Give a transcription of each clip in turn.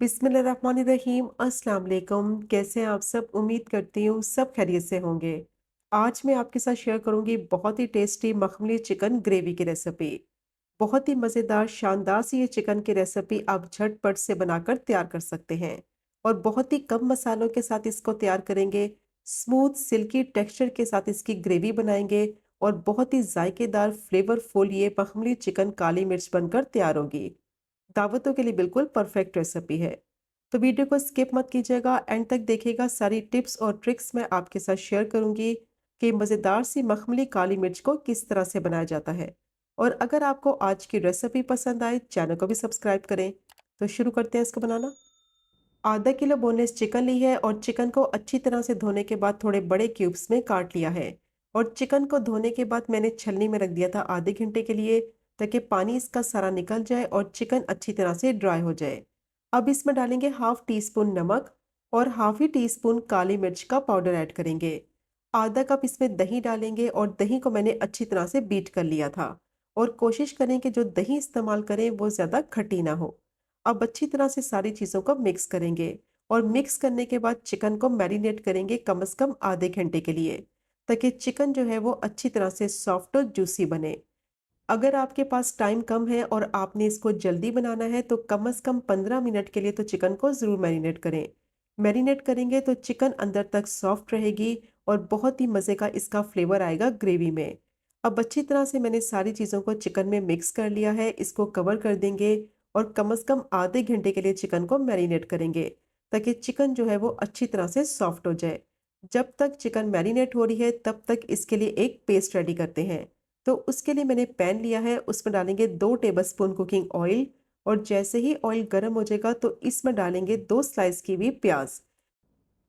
बिस्मिल्लाहिर्रहमानिर्रहीम। अस्सलाम वालेकुम। कैसे हैं आप सब? उम्मीद करती हूँ सब खैरियत से होंगे। आज मैं आपके साथ शेयर करूंगी बहुत ही टेस्टी मखमली चिकन ग्रेवी की रेसिपी। बहुत ही मज़ेदार शानदार सी ये चिकन की रेसिपी आप झटपट से बनाकर तैयार कर सकते हैं और बहुत ही कम मसालों के साथ इसको तैयार करेंगे। स्मूथ सिल्की टेक्सचर के साथ इसकी ग्रेवी बनाएंगे और बहुत ही जायकेदार फ्लेवरफुल ये मखमली चिकन काली मिर्च बनकर तैयार होगी। दावतों के लिए बिल्कुल परफेक्ट रेसिपी है। तो वीडियो को स्किप मत कीजिएगा, एंड तक देखिएगा। सारी टिप्स और ट्रिक्स मैं आपके साथ शेयर करूंगी कि मज़ेदार सी मखमली काली मिर्च को किस तरह से बनाया जाता है। और अगर आपको आज की रेसिपी पसंद आए, चैनल को भी सब्सक्राइब करें। तो शुरू करते हैं इसको बनाना। आधा किलो बोनलेस चिकन ली है और चिकन को अच्छी तरह से धोने के बाद थोड़े बड़े क्यूब्स में काट लिया है। और चिकन को धोने के बाद मैंने छलनी में रख दिया था आधे घंटे के लिए, ताकि पानी इसका सारा निकल जाए और चिकन अच्छी तरह से ड्राई हो जाए। अब इसमें डालेंगे हाफ टी स्पून नमक और हाफ ही टी स्पून काली मिर्च का पाउडर ऐड करेंगे। आधा कप इसमें दही डालेंगे और दही को मैंने अच्छी तरह से बीट कर लिया था। और कोशिश करें कि जो दही इस्तेमाल करें वो ज़्यादा खट्टी ना हो। अब अच्छी तरह से सारी चीज़ों को मिक्स करेंगे और मिक्स करने के बाद चिकन को मैरिनेट करेंगे कम से कम आधे घंटे के लिए, ताकि चिकन जो है वो अच्छी तरह से सॉफ्ट और जूसी बने। अगर आपके पास टाइम कम है और आपने इसको जल्दी बनाना है तो कम से कम 15 मिनट के लिए तो चिकन को ज़रूर मैरिनेट करें। मैरिनेट करेंगे तो चिकन अंदर तक सॉफ्ट रहेगी और बहुत ही मज़े का इसका फ्लेवर आएगा ग्रेवी में। अब अच्छी तरह से मैंने सारी चीज़ों को चिकन में मिक्स कर लिया है। इसको कवर कर देंगे और कम से कम आधे घंटे के लिए चिकन को मैरिनेट करेंगे, ताकि चिकन जो है वो अच्छी तरह से सॉफ्ट हो जाए। जब तक चिकन मैरिनेट हो रही है तब तक इसके लिए एक पेस्ट रेडी करते हैं। तो उसके लिए मैंने पैन लिया है, उसमें डालेंगे 2 टेबलस्पून कुकिंग ऑयल। और जैसे ही ऑयल गर्म हो जाएगा तो इसमें डालेंगे 2 स्लाइस की हुई प्याज।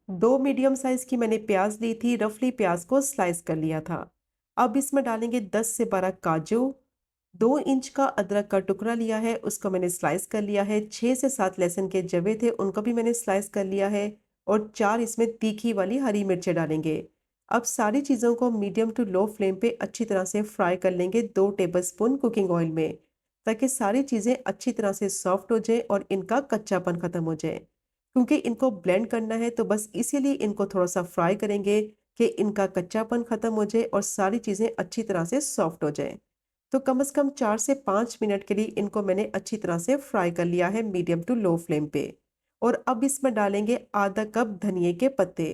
2 मीडियम साइज की मैंने प्याज ली थी, रफली प्याज को स्लाइस कर लिया था। अब इसमें डालेंगे 10 से 12 काजू। 2 इंच का अदरक का टुकड़ा लिया है, उसको मैंने स्लाइस कर लिया है। 6 से 7 लहसुन के जवे थे, उनको भी मैंने स्लाइस कर लिया है। और 4 इसमें तीखी वाली हरी मिर्चें डालेंगे। अब सारी चीज़ों को मीडियम टू लो फ्लेम पे अच्छी तरह से फ्राई कर लेंगे 2 टेबलस्पून कुकिंग ऑयल में, ताकि सारी चीज़ें अच्छी तरह से सॉफ्ट हो जाए और इनका कच्चापन ख़त्म हो जाए। क्योंकि इनको ब्लेंड करना है तो बस इसीलिए इनको थोड़ा सा फ्राई करेंगे कि इनका कच्चापन ख़त्म हो जाए और सारी चीज़ें अच्छी तरह से सॉफ्ट हो जाए। तो कम से कम 4 से 5 मिनट के लिए इनको मैंने अच्छी तरह से फ्राई कर लिया है मीडियम टू लो फ्लेम पे। और अब इसमें डालेंगे आधा कप धनिए के पत्ते।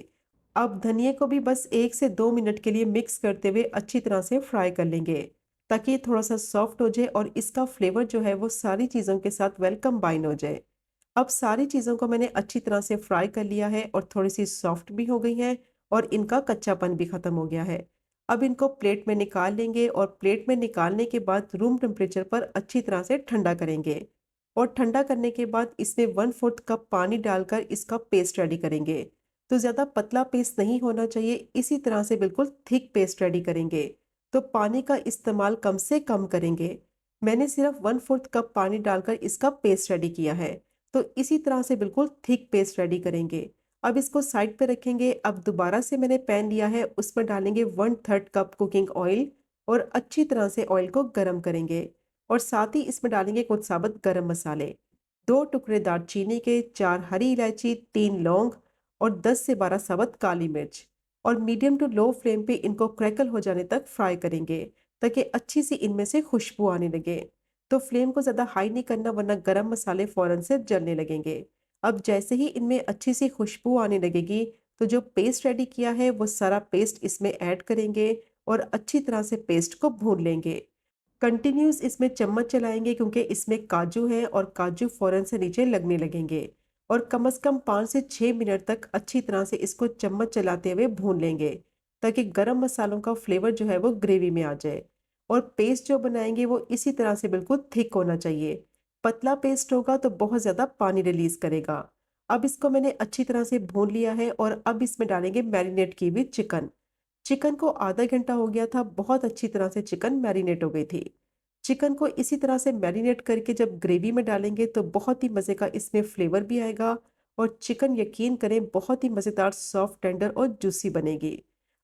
अब धनिए को भी बस 1 से 2 मिनट के लिए मिक्स करते हुए अच्छी तरह से फ्राई कर लेंगे, ताकि ये थोड़ा सा सॉफ्ट हो जाए और इसका फ्लेवर जो है वो सारी चीज़ों के साथ वेलकम बाइन हो जाए। अब सारी चीज़ों को मैंने अच्छी तरह से फ्राई कर लिया है और थोड़ी सी सॉफ्ट भी हो गई हैं और इनका कच्चापन भी ख़त्म हो गया है। अब इनको प्लेट में निकाल लेंगे और प्लेट में निकालने के बाद रूम टेम्परेचर पर अच्छी तरह से ठंडा करेंगे। और ठंडा करने के बाद इसमें 1/4 कप पानी डालकर इसका पेस्ट रेडी करेंगे। तो ज़्यादा पतला पेस्ट नहीं होना चाहिए, इसी तरह से बिल्कुल थिक पेस्ट रेडी करेंगे। तो पानी का इस्तेमाल कम से कम करेंगे। मैंने सिर्फ 1/4 कप पानी डालकर इसका पेस्ट रेडी किया है। तो इसी तरह से बिल्कुल थिक पेस्ट रेडी करेंगे। अब इसको साइड पे रखेंगे। अब दोबारा से मैंने पैन लिया है, उसमें डालेंगे 1/3 कप कुकिंग ऑयल और अच्छी तरह से ऑयल को गर्म करेंगे। और साथ ही इसमें डालेंगे कुछ साबुत गरम मसाले, 2 टुकड़े दालचीनी के, 4 हरी इलायची, 3 लौंग और 10 से 12 साबुत काली मिर्च। और मीडियम टू लो फ्लेम पे इनको क्रैकल हो जाने तक फ्राई करेंगे, ताकि अच्छी सी इनमें से खुशबू आने लगे। तो फ्लेम को ज़्यादा हाई नहीं करना, वरना गरम मसाले फ़ौरन से जलने लगेंगे। अब जैसे ही इनमें अच्छी सी खुशबू आने लगेगी तो जो पेस्ट रेडी किया है वो सारा पेस्ट इसमें ऐड करेंगे और अच्छी तरह से पेस्ट को भून लेंगे। कंटिन्यूस इसमें चम्मच चलाएंगे, क्योंकि इसमें काजू है और काजू फ़ौरन से नीचे लगने लगेंगे। और कम से कम 5 से 6 मिनट तक अच्छी तरह से इसको चम्मच चलाते हुए भून लेंगे, ताकि गरम मसालों का फ्लेवर जो है वो ग्रेवी में आ जाए। और पेस्ट जो बनाएंगे वो इसी तरह से बिल्कुल थिक होना चाहिए। पतला पेस्ट होगा तो बहुत ज़्यादा पानी रिलीज करेगा। अब इसको मैंने अच्छी तरह से भून लिया है और अब इसमें डालेंगे मैरिनेट की हुई चिकन। चिकन को आधा घंटा हो गया था, बहुत अच्छी तरह से चिकन मैरिनेट हो गई थी। चिकन को इसी तरह से मैरिनेट करके जब ग्रेवी में डालेंगे तो बहुत ही मज़े का इसमें फ्लेवर भी आएगा और चिकन यकीन करें बहुत ही मज़ेदार सॉफ्ट टेंडर और जूसी बनेगी।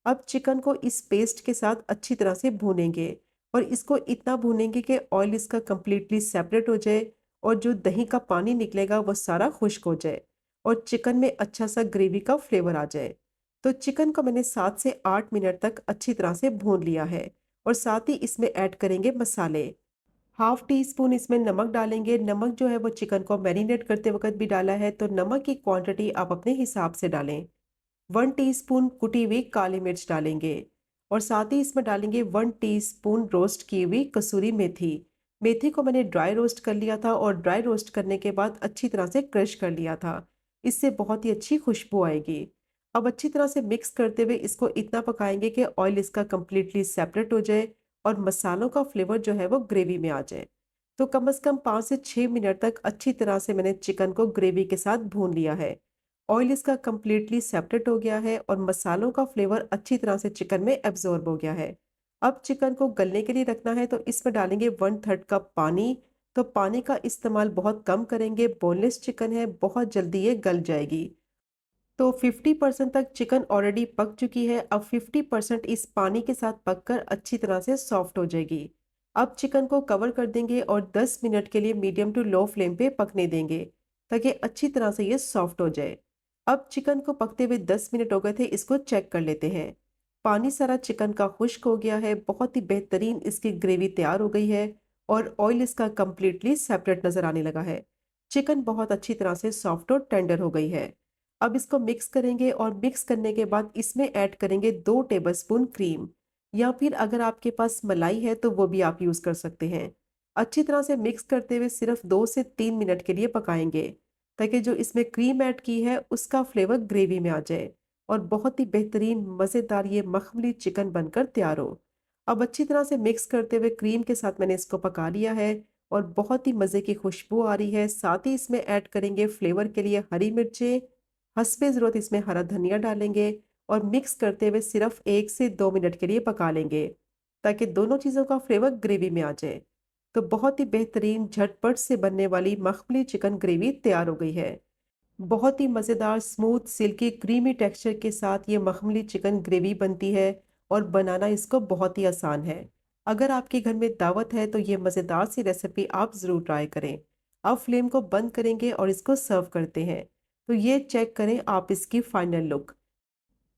अब चिकन को इस पेस्ट के साथ अच्छी तरह से भूनेंगे और इसको इतना भूनेंगे कि ऑयल इसका कंप्लीटली सेपरेट हो जाए और जो दही का पानी निकलेगा वो सारा खुश्क हो जाए और चिकन में अच्छा सा ग्रेवी का फ्लेवर आ जाए। तो चिकन को मैंने 7 से 8 मिनट तक अच्छी तरह से भून लिया है और साथ ही इसमें ऐड करेंगे मसाले। हाफ टी स्पून इसमें नमक डालेंगे। नमक जो है वो चिकन को मैरिनेट करते वक्त भी डाला है, तो नमक की क्वांटिटी आप अपने हिसाब से डालें। 1 टीस्पून कुटी हुई काली मिर्च डालेंगे और साथ ही इसमें डालेंगे 1 टीस्पून रोस्ट की हुई कसूरी मेथी। मेथी को मैंने ड्राई रोस्ट कर लिया था और ड्राई रोस्ट करने के बाद अच्छी तरह से क्रश कर लिया था। इससे बहुत ही अच्छी खुशबू आएगी। अब अच्छी तरह से मिक्स करते हुए इसको इतना पकाएंगे कि ऑयल इसका कंप्लीटली सेपरेट हो जाए और मसालों का फ्लेवर जो है वो ग्रेवी में आ जाए। तो कम से कम 5 से 6 मिनट तक अच्छी तरह से मैंने चिकन को ग्रेवी के साथ भून लिया है। ऑयल इसका कंप्लीटली सेपरेट हो गया है और मसालों का फ्लेवर अच्छी तरह से चिकन में एब्जॉर्ब हो गया है। अब चिकन को गलने के लिए रखना है, तो इसमें डालेंगे 1/3 कप पानी। तो पानी का इस्तेमाल बहुत कम करेंगे, बोनलेस चिकन है, बहुत जल्दी ये गल जाएगी। तो 50% तक चिकन ऑलरेडी पक चुकी है। अब 50% इस पानी के साथ पककर अच्छी तरह से सॉफ्ट हो जाएगी। अब चिकन को कवर कर देंगे और 10 मिनट के लिए मीडियम टू लो फ्लेम पे पकने देंगे ताकि अच्छी तरह से ये सॉफ्ट हो जाए। अब चिकन को पकते हुए 10 मिनट हो गए थे, इसको चेक कर लेते हैं। पानी सारा चिकन का खुश्क हो गया है, बहुत ही बेहतरीन इसकी ग्रेवी तैयार हो गई है और ऑयल इसका कंप्लीटली सेपरेट नजर आने लगा है। चिकन बहुत अच्छी तरह से सॉफ्ट और टेंडर हो गई है। अब इसको मिक्स करेंगे और मिक्स करने के बाद इसमें ऐड करेंगे 2 टेबलस्पून क्रीम, या फिर अगर आपके पास मलाई है तो वो भी आप यूज़ कर सकते हैं। अच्छी तरह से मिक्स करते हुए सिर्फ 2 से 3 मिनट के लिए पकाएंगे ताकि जो इसमें क्रीम ऐड की है उसका फ्लेवर ग्रेवी में आ जाए और बहुत ही बेहतरीन मज़ेदार ये मखमली चिकन बनकर तैयार हो। अब अच्छी तरह से मिक्स करते हुए क्रीम के साथ मैंने इसको पका लिया है और बहुत ही मज़े की खुशबू आ रही है। साथ ही इसमें ऐड करेंगे फ्लेवर के लिए हरी मिर्चें, हस्बे ज़रूरत इसमें हरा धनिया डालेंगे और मिक्स करते हुए सिर्फ 1 से 2 मिनट के लिए पका लेंगे ताकि दोनों चीज़ों का फ्लेवर ग्रेवी में आ जाए। तो बहुत ही बेहतरीन झटपट से बनने वाली मखमली चिकन ग्रेवी तैयार हो गई है। बहुत ही मज़ेदार स्मूथ सिल्की क्रीमी टेक्सचर के साथ ये मखमली चिकन ग्रेवी बनती है और बनाना इसको बहुत ही आसान है। अगर आपके घर में दावत है तो ये मज़ेदार सी रेसिपी आप ज़रूर ट्राई करें। अब फ्लेम को बंद करेंगे और इसको सर्व करते हैं। तो ये चेक करें आप इसकी फाइनल लुक।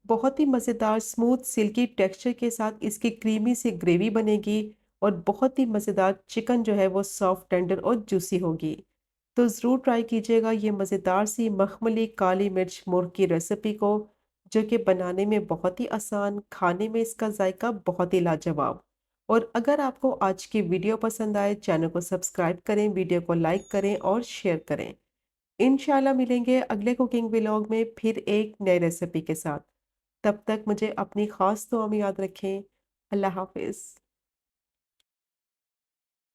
बहुत ही मज़ेदार स्मूथ सिल्की टेक्सचर के साथ इसकी क्रीमी सी ग्रेवी बनेगी और बहुत ही मज़ेदार चिकन जो है वो सॉफ्ट टेंडर और जूसी होगी। तो ज़रूर ट्राई कीजिएगा ये मज़ेदार सी मखमली काली मिर्च मुर्ग की रेसिपी को, जो कि बनाने में बहुत ही आसान, खाने में इसका जायका बहुत ही लाजवाब। और अगर आपको आज की वीडियो पसंद आए, चैनल को सब्सक्राइब करें, वीडियो को लाइक करें और शेयर करें। इंशाल्लाह मिलेंगे अगले कुकिंग व्लॉग में फिर एक नई रेसिपी के साथ। तब तक मुझे अपनी ख़ास दुआ में याद रखें। अल्लाह हाफ़िज़।